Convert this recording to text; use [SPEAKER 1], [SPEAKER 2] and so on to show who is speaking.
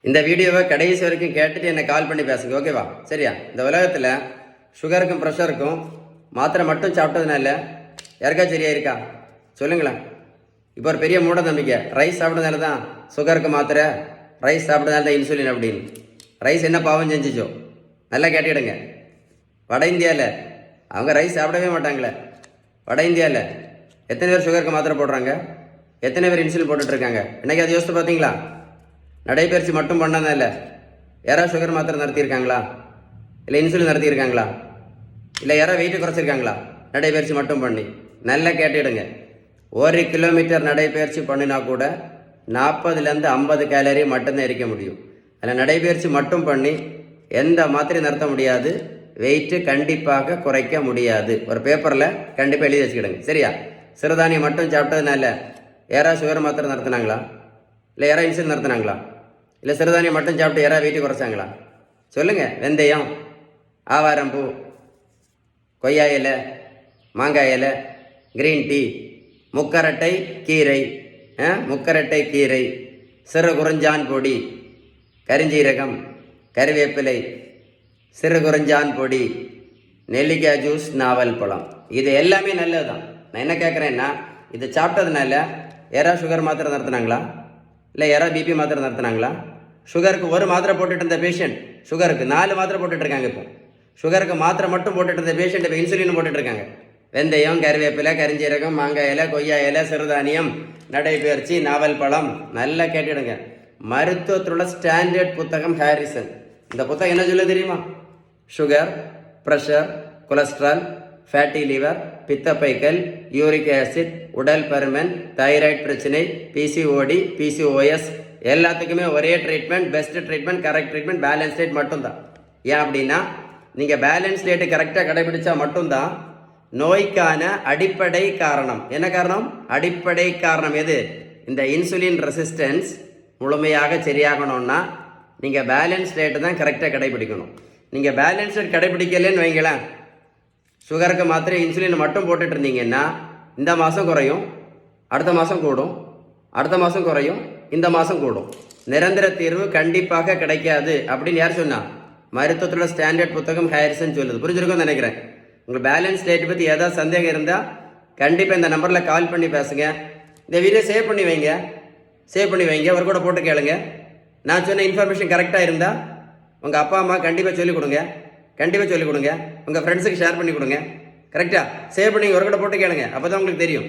[SPEAKER 1] இந்த வீடியோவை கடைசி வரைக்கும் கேட்டுட்டு என்னை கால் பண்ணி பேசுங்க, ஓகேவா? சரியா? இந்த உலகத்தில் சுகருக்கும் ப்ரெஷருக்கும் மாத்திரை மட்டும் சாப்பிட்டதுனால யாருக்கா சரியா இருக்கா சொல்லுங்களேன். இப்போ ஒரு பெரிய மூட நம்பிக்கை, ரைஸ் சாப்பிட்டதுனால தான் சுகருக்கு மாத்திரை, ரைஸ் சாப்பிட்டதுனால தான் இன்சுலின் அப்படின்னு. ரைஸ் என்ன பாவம் செஞ்சிச்சோ? நல்லா கேட்டுக்கிடுங்க. வட இந்தியாவில் அவங்க ரைஸ் சாப்பிடவே மாட்டாங்களே. வட இந்தியாவில் எத்தனை பேர் சுகருக்கு மாத்திரை போடுறாங்க, எத்தனை பேர் இன்சுலின் போட்டுட்ருக்காங்க? இன்றைக்கி அதை யோசித்து பார்த்தீங்களா? நடைபயிற்சி மட்டும் பண்ணதில்ல, யாராவது சுகர் மாத்திரை நடத்தியிருக்காங்களா? இல்லை இன்சுலின் நடத்தியிருக்காங்களா? இல்லை யாராவது வெயிட்டு குறைச்சிருக்காங்களா? நடைபயிற்சி மட்டும் பண்ணி. நல்லா கேட்டுடுங்க. 1 கிலோமீட்டர் நடைபயிற்சி பண்ணினா கூட 40லேருந்து 50 கேலரி மட்டும்தான் எரிக்க முடியும். அதில் நடைபயிற்சி மட்டும் பண்ணி எந்த மாத்திரையும் நடத்த முடியாது, வெயிட்டு கண்டிப்பாக குறைக்க முடியாது. ஒரு பேப்பரில் கண்டிப்பாக எழுதி வச்சுக்கிடுங்க, சரியா? சிறுதானியம் மட்டும் சாப்பிட்டதுனால யாராவது சுகர் மாத்திரை நடத்தினாங்களா? இல்லை யாராவது இன்சுலின் நடத்தினாங்களா? இல்லை சிறுதானியம் மட்டும் சாப்பிட்டு யாராவது வெயிட்டு குறைச்சாங்களா? சொல்லுங்கள். வெந்தயம், ஆவாரம்பூ, கொய்யா இலை, மாங்காய் இலை, கிரீன் டீ, முக்கரட்டை கீரை, முக்கரட்டை கீரை, சிறு குறிஞ்சான் பொடி, கரிஞ்சீரகம், கறிவேப்பிலை, சிறு குறிஞ்சான் பொடி, நெல்லிக்காய் ஜூஸ், நாவல் பழம், இது எல்லாமே நல்லது தான். நான் என்ன கேட்குறேன்னா, இதை சாப்பிட்டதுனால யாராவது சுகர் மாத்திரை நடத்தினாங்களா? இல்லை யாராவது பிபி மாத்திரை நடத்தினாங்களா? சுகருக்கு ஒரு மாத்திரை போட்டுட்டு இருந்த பேஷண்ட் சுகருக்கு 4 மாத்திரை போட்டுட்டு இருக்காங்க. இப்போ சுகருக்கு மாத்திரை மட்டும் போட்டுட்டு இருந்த பேஷண்ட் இப்போ இன்சுலின் போட்டுட்டு இருக்காங்க. வெந்தயம், கறிவேப்பிலை, கரிஞ்சீரகம், மாங்காய் இலை, கொய்யா இலை, சிறுதானியம், நடைபயிற்சி, நாவல் பழம். நல்லா கேட்டுடுங்க. மருத்துவத்தில் உள்ள ஸ்டாண்டர்ட் புத்தகம் ஹாரிசன். இந்த புத்தகம் என்ன சொல்ல தெரியுமா? Sugar, pressure, cholesterol, fatty liver, பித்தப்பைக்கல், யூரிக் ஆசிட், உடல் பருமன், தைராய்டு பிரச்சனை, பிசிஓடி, பிசிஓஎஸ் எல்லாத்துக்குமே ஒரே treatment, best treatment, correct treatment, balance diet மட்டும்தான். ஏன் அப்படின்னா, நீங்கள் பேலன்ஸ் டேட்டு கரெக்டாக கடைபிடிச்சா மட்டும்தான் நோய்க்கான அடிப்படை காரணம். என்ன காரணம்? அடிப்படை காரணம் எது? இந்த இன்சுலின் ரெசிஸ்டன்ஸ் முழுமையாக சரியாகணும்னா நீங்கள் பேலன்ஸ் டேட்டு தான் கரெக்டாக கடைபிடிக்கணும். நீங்கள் பேலன்ஸ் டேட் கடைபிடிக்கலன்னு வைங்களேன், சுகருக்கு மாத்திரை இன்சுலின் மட்டும் போட்டுட்டு இருந்தீங்கன்னா இந்த மாதம் குறையும், அடுத்த மாதம் கூடும், அடுத்த மாதம் குறையும், இந்த மாதம் கூடும். நிரந்தர தீர்வு கண்டிப்பாக கிடைக்காது அப்படின்னு யார் சொன்னா? மருத்துவத்தோட ஸ்டாண்டர்ட் புத்தகம் ஹாரிசன் சொல்லுது. புரிஞ்சிருக்கும்னு நினைக்கிறேன். உங்களுக்கு பேலன்ஸ் டேட் பற்றி ஏதாவது சந்தேகம் இருந்தால் கண்டிப்பாக இந்த நம்பரில் கால் பண்ணி பேசுங்க. இந்த வீடியோ சேவ் பண்ணி வைங்க, ஒரு கூட போட்டு கேளுங்க. நான் சொன்ன இன்ஃபர்மேஷன் கரெக்டாக இருந்தால் உங்கள் அப்பா அம்மா கண்டிப்பாக சொல்லிக் கொடுங்க, உங்கள் ஃப்ரெண்ட்ஸுக்கு ஷேர் பண்ணி கொடுங்க. கரெக்டாக சேவ் பண்ணி ஒரு கூட போட்டு கேளுங்க, அப்போ தான் உங்களுக்கு தெரியும்.